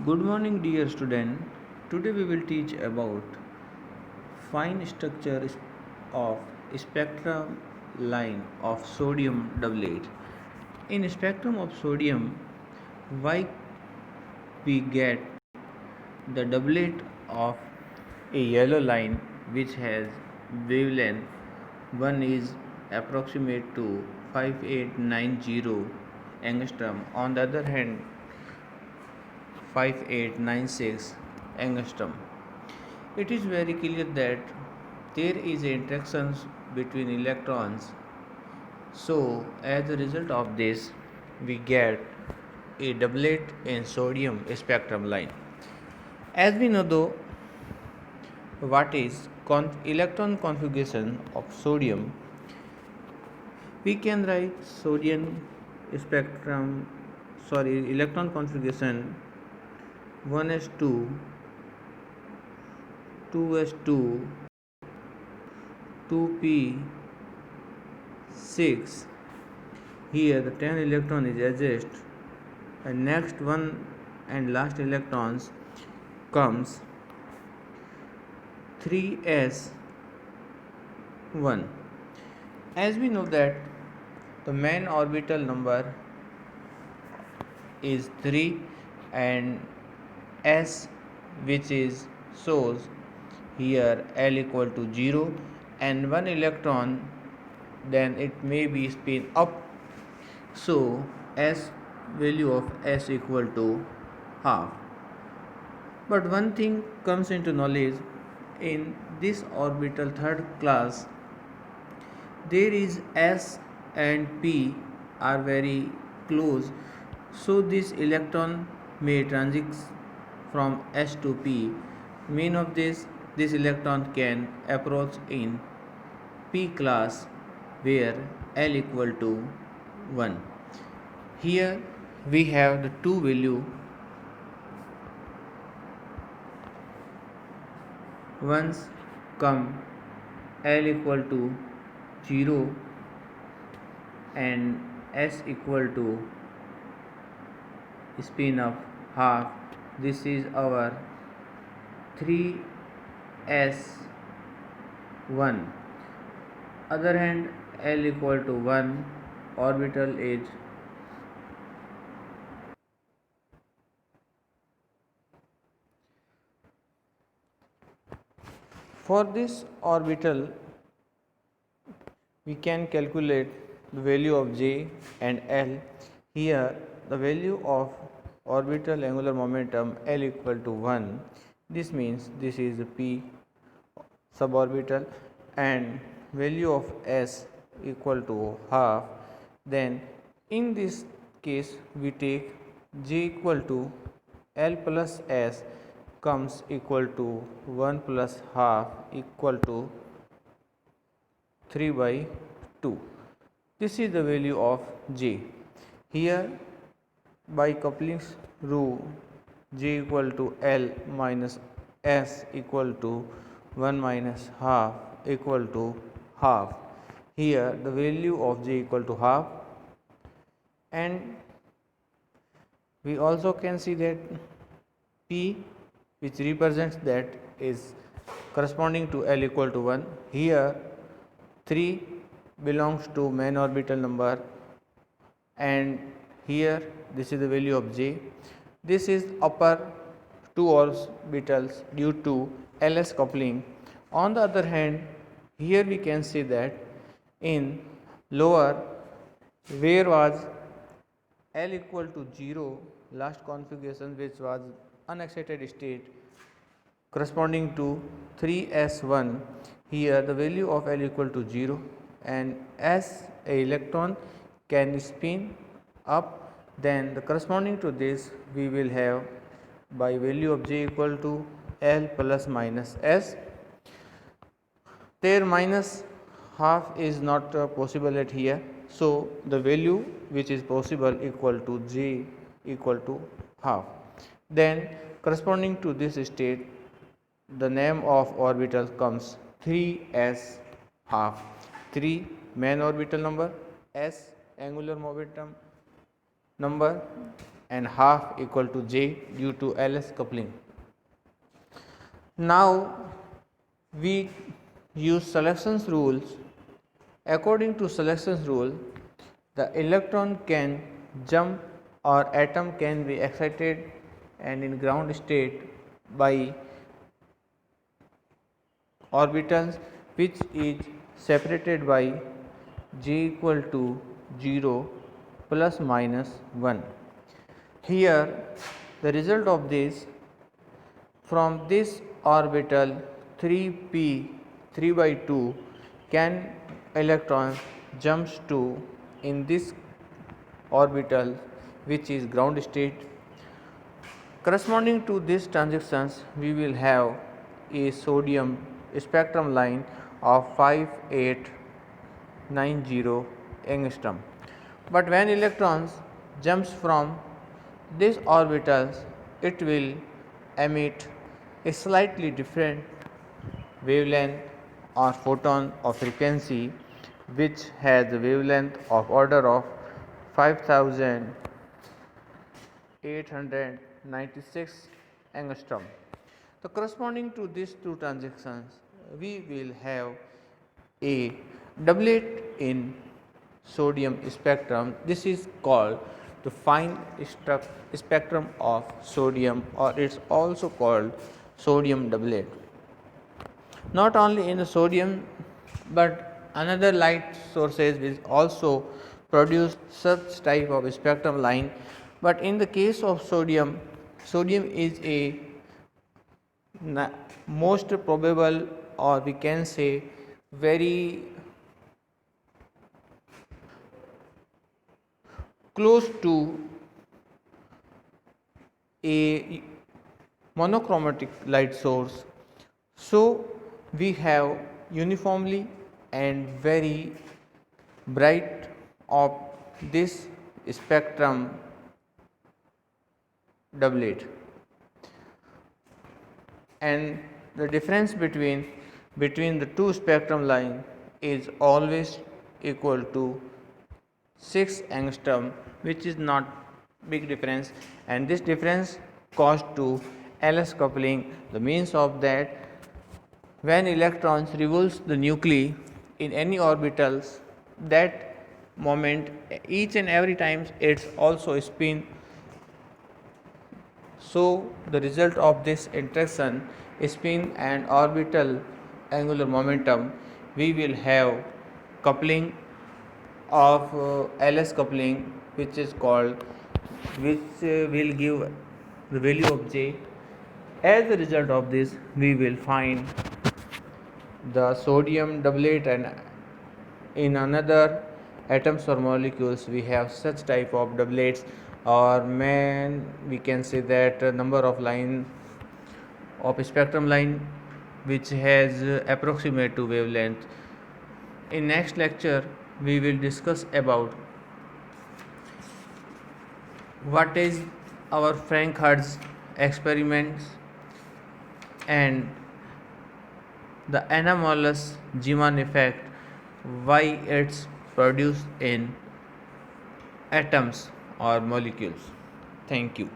Good morning, dear student. Today we will teach about fine structure of spectrum line of sodium doublet. In spectrum of sodium, why we get the doublet of a yellow line which has wavelength 1 is approximate to 5890 angstrom. On the other hand, 5896 angstrom. It is very clear that there is interactions between electrons. So, as a result of this, we get a doublet in sodium spectrum line. As we know, though, what is electron configuration of sodium, we can write sodium spectrum, electron configuration 1s2, 2s2, 2p6. Here the 10 electron is adjust, and next one and last electrons comes 3s1. As we know that the main orbital number is 3 and s, which is shows here L equal to 0 and 1 electron, then it may be spin up. So s value of s equal to half. But one thing comes into knowledge, in this orbital third class there is s and p are very close, so this electron may transit from s to p. Mean of this electron can approach in p class where L equal to 1. Here we have the two value. Once come L equal to 0 and S equal to spin of half. This is our 3s1. Other hand, L equal to 1, orbital is for this orbital. We can calculate the value of J and L. Here the value of orbital angular momentum L equal to 1. This means this is P suborbital, and value of S equal to half. Then in this case we take J equal to L plus S comes equal to 1 plus half equal to 3 by 2. This is the value of J. Here by coupling rule, J equal to L minus S equal to 1 minus half equal to half. Here the value of J equal to half, and we also can see that P, which represents that, is corresponding to L equal to 1. Here 3 belongs to main orbital number, and here this is the value of J. This is upper two orbitals due to LS coupling. On the other hand, here we can see that in lower, where was L equal to 0, last configuration which was unexcited state corresponding to 3s1. Here the value of L equal to 0, and as a electron can spin up, then the corresponding to this we will have by value of J equal to L plus minus S. There minus half is not possible at here, so the value which is possible equal to J equal to half. Then corresponding to this state, the name of orbital comes 3s half. 3 main orbital number, S angular momentum number, and half equal to J due to LS coupling. Now we use selections rules. According to selections rule, the electron can jump or atom can be excited and in ground state by orbitals which is separated by j equal to 0 plus minus 1. Here the result of this, from this orbital 3p 3 by 2 can electron jumps to in this orbital which is ground state. Corresponding to these transactions, we will have a sodium spectrum line of 5890 angstrom. But when electrons jumps from these orbitals, it will emit a slightly different wavelength or photon of frequency which has a wavelength of order of 5896 angstrom. So, corresponding to these two transactions, we will have a doublet in sodium spectrum. This is called the fine spectrum of sodium, or it is also called sodium doublet. Not only in the sodium, but another light sources will also produce such type of spectrum line. But in the case of sodium, sodium is a most probable, or we can say very close to a monochromatic light source. So we have uniformly and very bright of this spectrum doublet, and the difference between the two spectrum line is always equal to 6 angstrom, which is not big difference, and this difference caused to LS coupling. The means of that, when electrons revolves the nuclei in any orbitals, that moment each and every time it's also spin. So the result of this interaction, spin and orbital angular momentum, we will have coupling of LS coupling, which is called, which will give the value of J. As a result of this, we will find the sodium doublet, and in another atoms or molecules we have such type of doublets, or we can say that number of line of spectrum line which has approximate to wavelength. In next lecture we will discuss about what is our Frank-Hertz experiments and the anomalous Zeeman effect, why it's produced in atoms or molecules. Thank you.